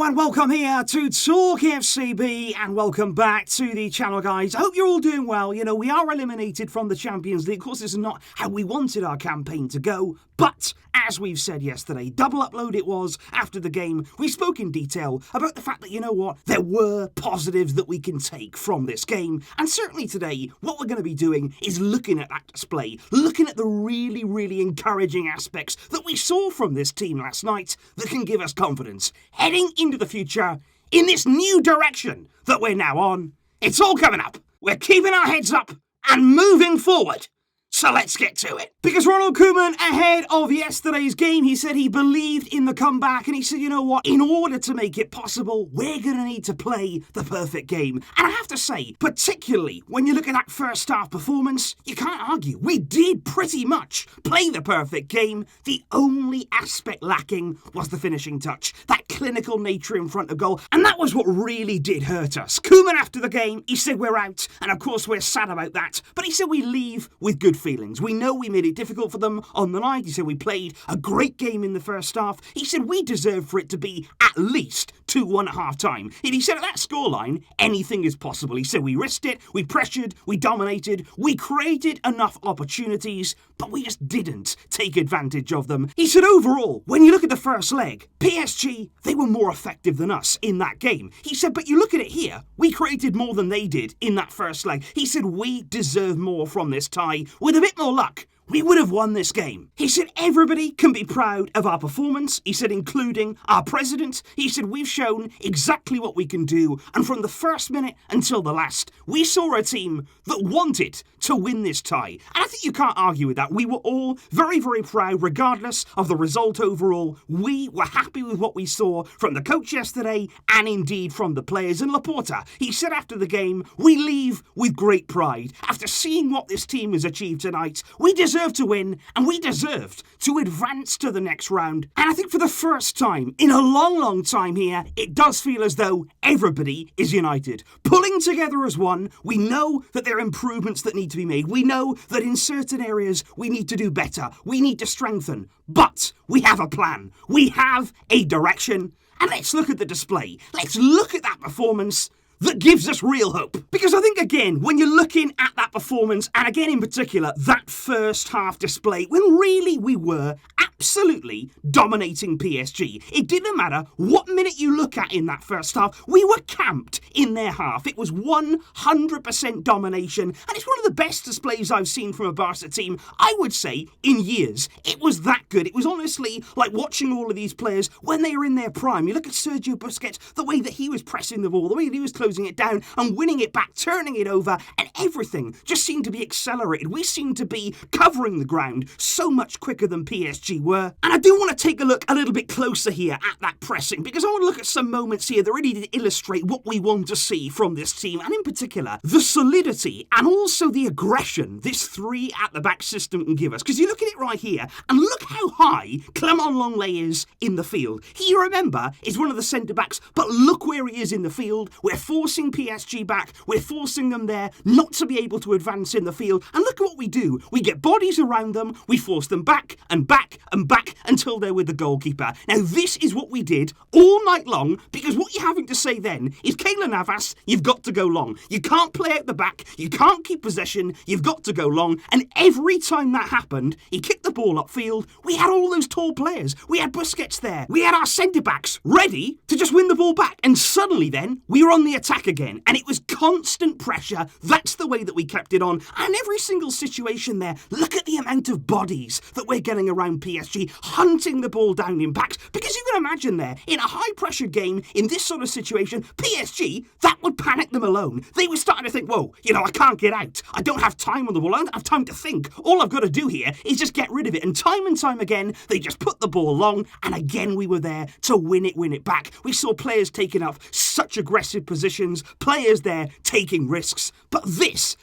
and welcome here to TalkFCB and welcome back to the channel, guys. I hope you're all doing well. You know, we are eliminated from the Champions League. Of course, this is not how we wanted our campaign to go, but as we've said yesterday, double upload it was after the game. We spoke in detail about the fact that, you know what, there were positives that we can take from this game. And certainly today, what we're going to be doing is looking at that display, looking at the really encouraging aspects that we saw from this team last night that can give us confidence heading into the future in this new direction that we're now on. It's all coming up. We're keeping our heads up and moving forward. So let's get to it. Because Ronald Koeman, ahead of yesterday's game, he said he believed in the comeback, and he said, you know what, in order to make it possible, we're going to need to play the perfect game. And I have to say, particularly when you look at that first half performance, you can't argue. We did pretty much play the perfect game. The only aspect lacking was the finishing touch, that clinical nature in front of goal, and that was what really did hurt us. Koeman, after the game, he said we're out, and of course we're sad about that, but he said we leave with good feelings. We know we made it difficult for them on the night. He said we played a great game in the first half. He said we deserve for it to be at least 2-1 at half time. And he said at that scoreline, anything is possible. He said we risked it, we pressured, we dominated, we created enough opportunities, but we just didn't take advantage of them. He said overall, when you look at the first leg, PSG, they were more effective than us in that game. He said, but you look at it here, we created more than they did in that first leg. He said we deserve more from this tie. With a bit more luck, we would have won this game. He said everybody can be proud of our performance. He said including our president. He said we've shown exactly what we can do. And from the first minute until the last, we saw a team that wanted to win this tie. And I think you can't argue with that. We were all very proud regardless of the result overall. We were happy with what we saw from the coach yesterday and indeed from the players. And Laporta, he said after the game, we leave with great pride. After seeing what this team has achieved tonight, we deserved to win, and we deserved to advance to the next round. And I think for the first time in a long time here, it does feel as though everybody is united, pulling together as one. We know that there are improvements that need to be made. We know that in certain areas we need to do better. We need to strengthen. But we have a plan. We have a direction. And let's look at the display. Let's look at that performance that gives us real hope. Because I think, again, when you're looking at that performance, and again in particular, that first half display, when really we were absolutely dominating PSG. It didn't matter what minute you look at in that first half, we were camped in their half. It was 100% domination, and it's one of the best displays I've seen from a Barca team, I would say, in years. It was that good. It was honestly like watching all of these players when they were in their prime. You look at Sergio Busquets, the way that he was pressing the ball, the way that he was closing it down and winning it back, turning it over, and everything just seemed to be accelerated. We seemed to be covering the ground so much quicker than PSG were. And I do want to take a look a little bit closer here at that pressing, because I want to look at some moments here that really illustrate what we want to see from this team, and in particular, the solidity and also the aggression this three at the back system can give us. Because you look at it right here, and look how high Clement Lenglet is in the field. He, remember, is one of the centre-backs, but look where he is in the field. We're forcing PSG back. We're forcing them there not to be able to advance in the field. And look at what we do. We get bodies around them. We force them back and back and back until they're with the goalkeeper. Now, this is what we did all night long, because what you're having to say then is, Keylor Navas, you've got to go long. You can't play out the back. You can't keep possession. You've got to go long. And every time that happened, he kicked the ball upfield. We had all those tall players. We had Busquets there. We had our centre-backs ready to just win the ball back. And suddenly then, we were on the attack again. And it was constant pressure. That's the way that we kept it on. And every single situation there, look at the amount of bodies that we're getting around PSG, hunting the ball down in backs. Because you can imagine there, in a high-pressure game, in this sort of situation, PSG, that would panic them alone. They were starting to think, whoa, I can't get out. I don't have time on the ball. I don't have time to think. All I've got to do here is just get rid of it. And time again, they just put the ball long. And again, we were there to win it back. We saw players taking up such aggressive positions, players there taking risks. But this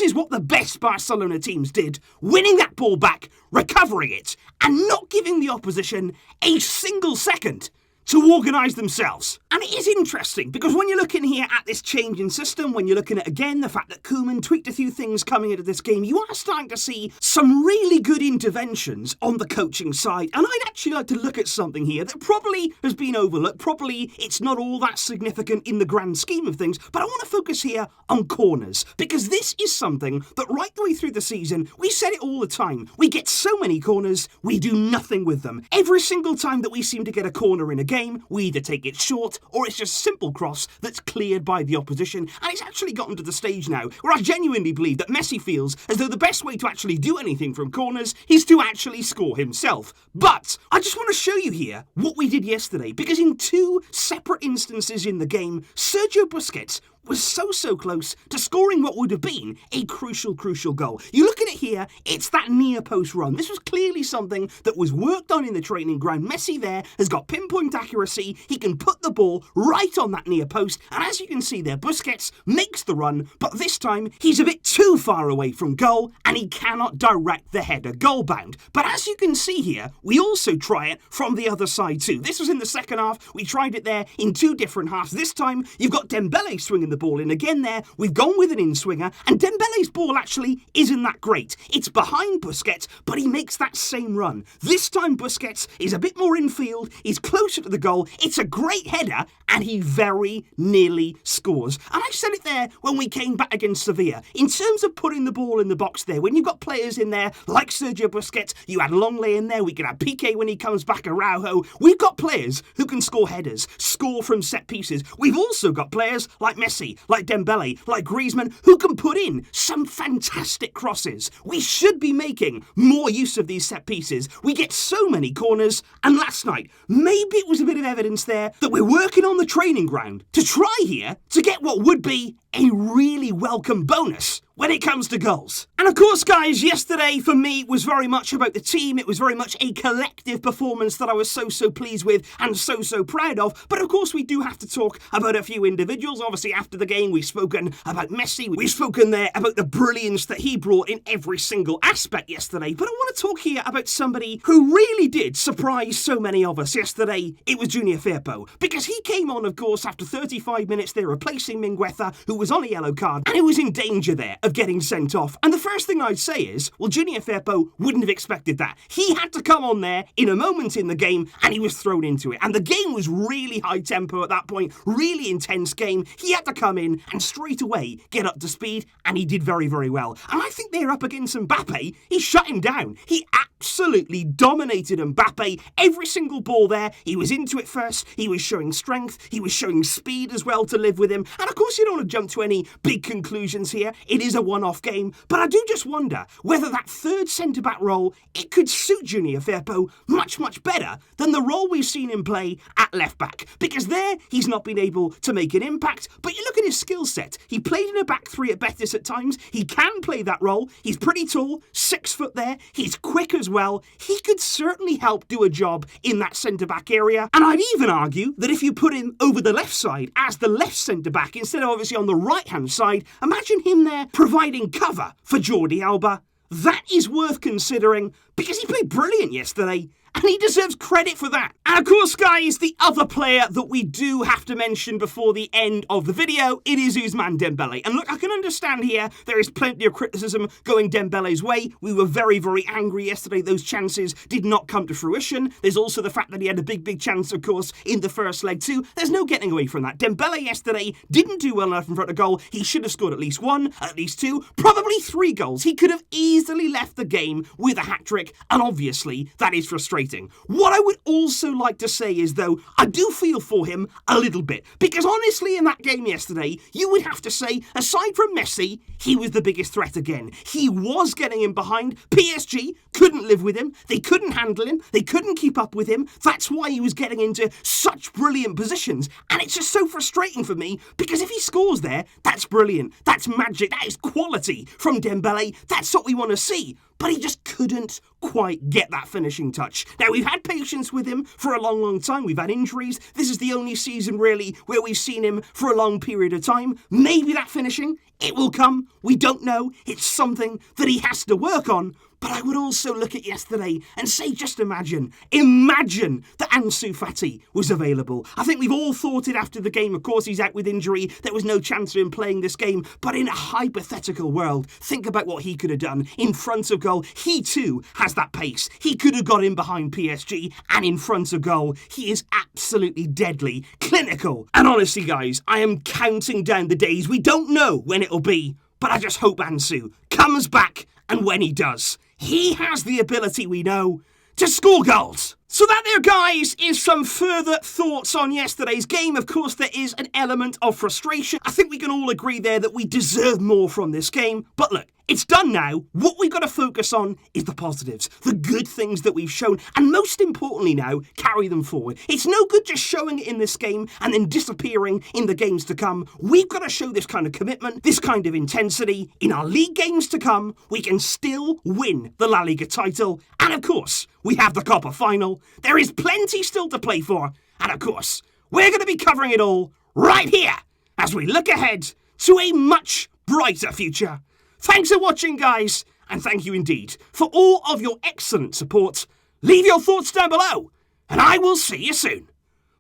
is what the best Barcelona teams did, winning that ball back, recovering it, and not giving the opposition a single second to organise themselves. And it is interesting, because when you're looking here at this change in system, when you're looking at, again, the fact that Koeman tweaked a few things coming into this game, you are starting to see some really good interventions on the coaching side. And I'd actually like to look at something here that probably has been overlooked. Probably it's not all that significant in the grand scheme of things, but I want to focus here on corners, because this is something that right the way through the season, we said it all the time. We get so many corners, we do nothing with them. Every single time that we seem to get a corner in a game, we either take it short or it's just a simple cross that's cleared by the opposition. And it's actually gotten to the stage now where I genuinely believe that Messi feels as though the best way to actually do anything from corners is to actually score himself. But I just want to show you here what we did yesterday, because in two separate instances in the game, Sergio Busquets was so close to scoring what would have been a crucial goal. You look at it here, it's that near post run. This was clearly something that was worked on in the training ground. Messi there has got pinpoint accuracy. He can put the ball right on that near post. And as you can see there, Busquets makes the run, but this time he's a bit too far away from goal and he cannot direct the header goal bound. But as you can see here, we also try it from the other side too. This was in the second half. We tried it there in two different halves. This time you've got Dembele swinging the ball in again there. We've gone with an in-swinger, and Dembele's ball actually isn't that great. It's behind Busquets, but he makes that same run. This time Busquets is a bit more infield, he's closer to the goal, it's a great header, and he very nearly scores. And I said it there when we came back against Sevilla. In terms of putting the ball in the box there, when you've got players in there like Sergio Busquets, you had Longley in there, we could have Piqué when he comes back, Araujo. We've got players who can score headers, score from set pieces. We've also got players like Messi, like Dembele, like Griezmann, who can put in some fantastic crosses. We should be making more use of these set pieces. We get so many corners, and last night, maybe it was a bit of evidence there that we're working on the training ground to try here to get what would be a really welcome bonus when it comes to goals. And of course, guys, yesterday for me was very much about the team. It was very much a collective performance that I was so pleased with and so proud of. But of course, we do have to talk about a few individuals. Obviously, after the game, we've spoken about Messi. We've spoken there about the brilliance that he brought in every single aspect yesterday. But I want to talk here about somebody who really did surprise so many of us yesterday. It was Junior Firpo, because he came on, of course, after 35 minutes there, replacing Mingueza, who was on a yellow card, and he was in danger there of getting sent off. And the first thing I'd say is, well, Junior Firpo wouldn't have expected that. He had to come on there in a moment in the game, and he was thrown into it. And the game was really high tempo at that point, really intense game. He had to come in and straight away get up to speed, and he did very well. And I think they're up against Mbappe. He shut him down. He absolutely dominated Mbappe. Every single ball there, he was into it first. He was showing strength. He was showing speed as well to live with him. And of course, you don't want to jump to any big conclusions here. It is a one-off game, but I do just wonder whether that third centre-back role, it could suit Junior Firpo much better than the role we've seen him play at left-back. Because there, he's not been able to make an impact, but you look at his skill set. He played in a back three at Betis at times. He can play that role. He's pretty tall, 6 foot there. He's quick as well. He could certainly help do a job in that centre-back area. And I'd even argue that if you put him over the left side as the left centre-back instead of obviously on the right-hand side, imagine him there providing cover for Jordi Alba. That is worth considering, because he played brilliant yesterday, and he deserves credit for that. And of course, guys, the other player that we do have to mention before the end of the video, it is Ousmane Dembele. And look, I can understand here, there is plenty of criticism going Dembele's way. We were very angry yesterday. Those chances did not come to fruition. There's also the fact that he had a big chance, of course, in the first leg too. There's no getting away from that. Dembele yesterday didn't do well enough in front of goal. He should have scored at least 1, at least 2, probably 3 goals. He could have easily left the game with a hat-trick, and obviously that is frustrating. What I would also like to say is, though, I do feel for him a little bit, because honestly in that game yesterday, you would have to say, aside from Messi, he was the biggest threat again. He was getting him behind. PSG couldn't live with him. They couldn't handle him. They couldn't keep up with him. That's why he was getting into such brilliant positions. And it's just so frustrating for me, because if he scores there, that's brilliant. That's magic. That is quality from Dembele. That's what we want to see. But he just couldn't quite get that finishing touch. Now, we've had patience with him for a long time. We've had injuries. This is the only season, really, where we've seen him for a long period of time. Maybe that finishing, it will come. We don't know. It's something that he has to work on. But I would also look at yesterday and say, just imagine that Ansu Fati was available. I think we've all thought it after the game. Of course, he's out with injury. There was no chance of him playing this game. But in a hypothetical world, think about what he could have done in front of goal. He too has that pace. He could have got in behind PSG, and in front of goal, he is absolutely deadly, clinical. And honestly, guys, I am counting down the days. We don't know when it'll be, but I just hope Ansu comes back, and when he does, he has the ability, we know, to score goals. So that there, guys, is some further thoughts on yesterday's game. Of course, there is an element of frustration. I think we can all agree there that we deserve more from this game. But look, it's done now. What we've got to focus on is the positives, the good things that we've shown, and most importantly now, carry them forward. It's no good just showing it in this game and then disappearing in the games to come. We've got to show this kind of commitment, this kind of intensity. In our league games to come, we can still win the La Liga title. And of course, we have the Copa final. There is plenty still to play for. And of course, we're going to be covering it all right here as we look ahead to a much brighter future. Thanks for watching, guys, and thank you indeed for all of your excellent support. Leave your thoughts down below, and I will see you soon.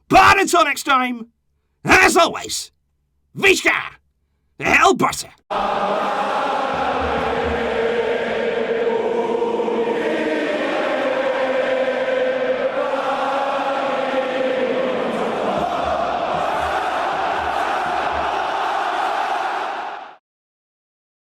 But until next time, as always, Visca El Barça!